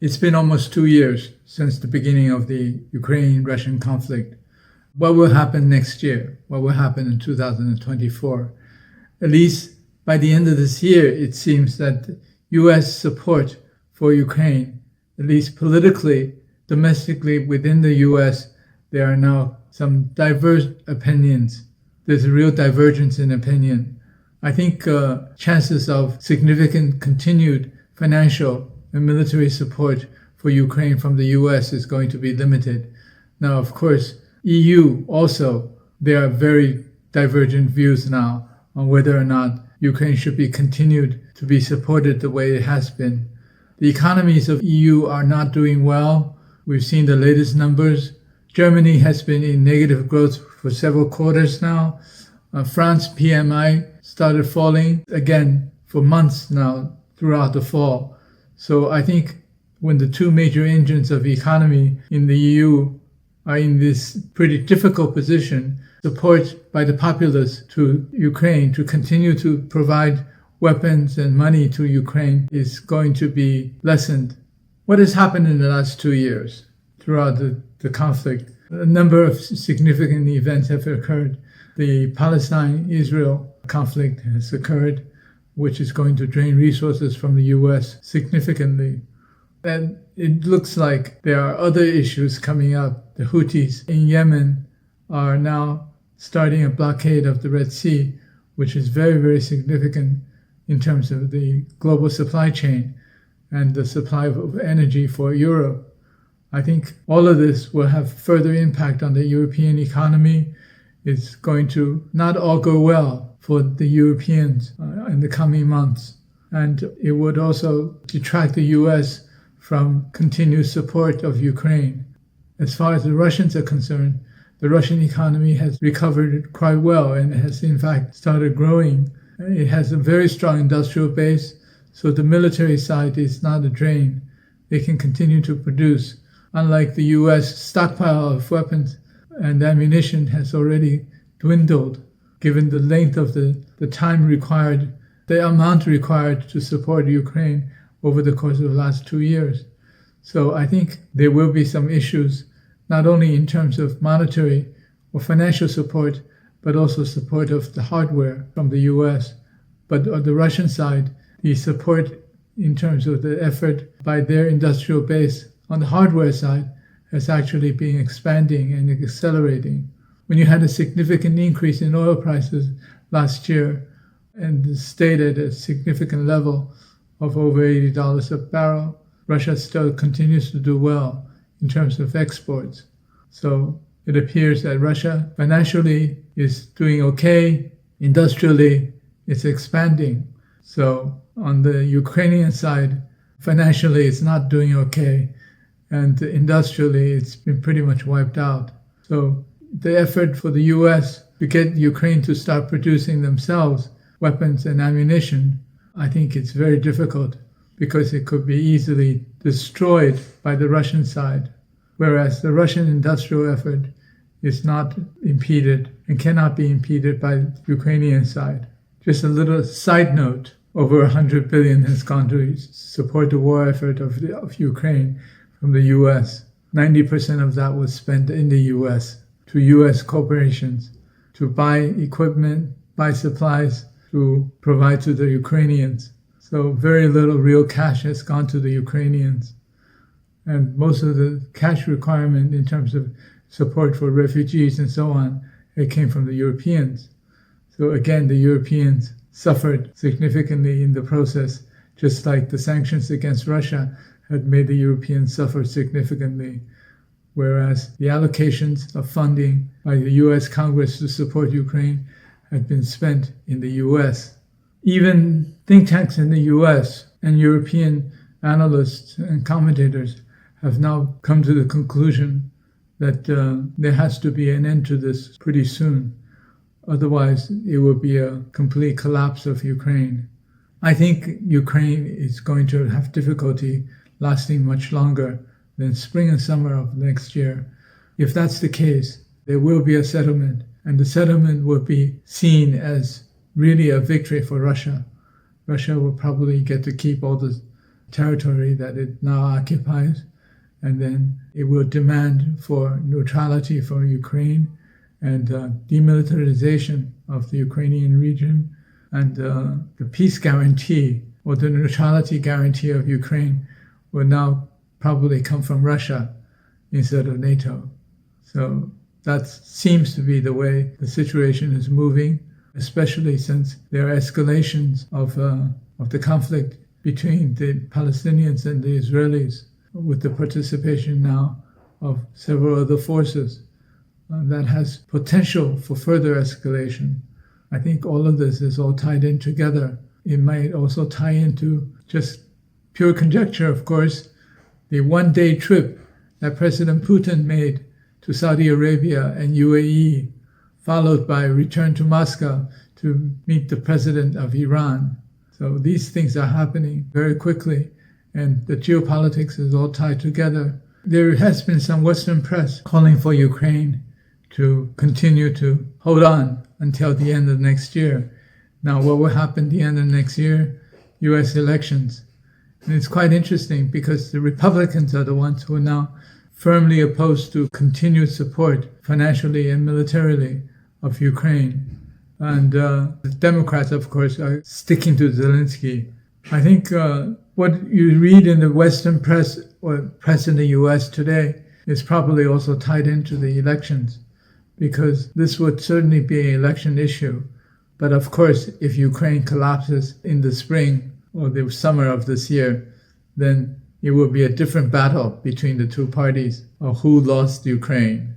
It's been almost 2 years since the beginning of the Ukraine-Russian conflict. What will happen next year? What will happen in 2024? At least by the end of this year, it seems that U.S. support for Ukraine, at least politically, domestically within the U.S., there are now some diverse opinions. There's a real divergence in opinion. I think chances of significant continued financial and military support for Ukraine from the U.S. is going to be limited. Now, of course, EU also, there are very divergent views now on whether or not Ukraine should be continued to be supported the way it has been. The economies of EU are not doing well. We've seen the latest numbers. Germany has been in negative growth for several quarters now. France PMI started falling again for months now throughout the fall. So I think when the two major engines of economy in the EU are in this pretty difficult position, support by the populace to Ukraine to continue to provide weapons and money to Ukraine is going to be lessened. What has happened in the last 2 years throughout the conflict? A number of significant events have occurred. The Palestine-Israel conflict has occurred, which is going to drain resources from the U.S. significantly. And it looks like there are other issues coming up. The Houthis in Yemen are now starting a blockade of the Red Sea, which is very, very significant in terms of the global supply chain and the supply of energy for Europe. I think all of this will have further impact on the European economy. It's going to not all go well for the Europeans in the coming months. And it would also detract the U.S. from continued support of Ukraine. As far as the Russians are concerned, the Russian economy has recovered quite well and has in fact started growing. It has a very strong industrial base, so the military side is not a drain. They can continue to produce. Unlike the U.S., stockpile of weapons and ammunition has already dwindled, given the length of the time required, the amount required to support Ukraine over the course of the last 2 years. So I think there will be some issues, not only in terms of monetary or financial support, but also support of the hardware from the U.S. But on the Russian side, the support in terms of the effort by their industrial base on the hardware side has actually been expanding and accelerating. When you had a significant increase in oil prices last year and stayed at a significant level of over $80 a barrel, Russia still continues to do well in terms of exports. So it appears that Russia financially is doing okay. Industrially, it's expanding. So on the Ukrainian side, financially, it's not doing okay. And industrially, it's been pretty much wiped out. So the effort for the U.S. to get Ukraine to start producing themselves weapons and ammunition, I think it's very difficult because it could be easily destroyed by the Russian side, whereas the Russian industrial effort is not impeded and cannot be impeded by the Ukrainian side. Just a little side note, over $100 billion has gone to support the war effort of Ukraine from the U.S. 90% of that was spent in the U.S. to U.S. corporations to buy equipment, buy supplies, to provide to the Ukrainians. So very little real cash has gone to the Ukrainians. And most of the cash requirement in terms of support for refugees and so on, it came from the Europeans. So again, the Europeans suffered significantly in the process, just like the sanctions against Russia had made the Europeans suffer significantly, whereas the allocations of funding by the U.S. Congress to support Ukraine had been spent in the U.S. Even think tanks in the U.S. and European analysts and commentators have now come to the conclusion that there has to be an end to this pretty soon. Otherwise, it will be a complete collapse of Ukraine. I think Ukraine is going to have difficulty lasting much longer than spring and summer of next year. If that's the case, there will be a settlement, and the settlement will be seen as really a victory for Russia. Russia will probably get to keep all the territory that it now occupies. And then it will demand for neutrality for Ukraine and demilitarization of the Ukrainian region. And the peace guarantee or the neutrality guarantee of Ukraine will now probably come from Russia instead of NATO. So that seems to be the way the situation is moving, especially since there are escalations of the conflict between the Palestinians and the Israelis, with the participation now of several other forces. That has potential for further escalation. I think all of this is all tied in together. It might also tie into just pure conjecture, of course, the one-day trip that President Putin made to Saudi Arabia and UAE, followed by a return to Moscow to meet the president of Iran. So these things are happening very quickly, and the geopolitics is all tied together. There has been some Western press calling for Ukraine to continue to hold on until the end of next year. Now, what will happen at the end of next year? U.S. elections. And it's quite interesting because the Republicans are the ones who are now firmly opposed to continued support financially and militarily of Ukraine. And the Democrats, of course, are sticking to Zelensky. I think what you read in the Western press or press in the U.S. today is probably also tied into the elections, because this would certainly be an election issue. But of course, if Ukraine collapses in the spring or the summer of this year, then it will be a different battle between the two parties of who lost Ukraine.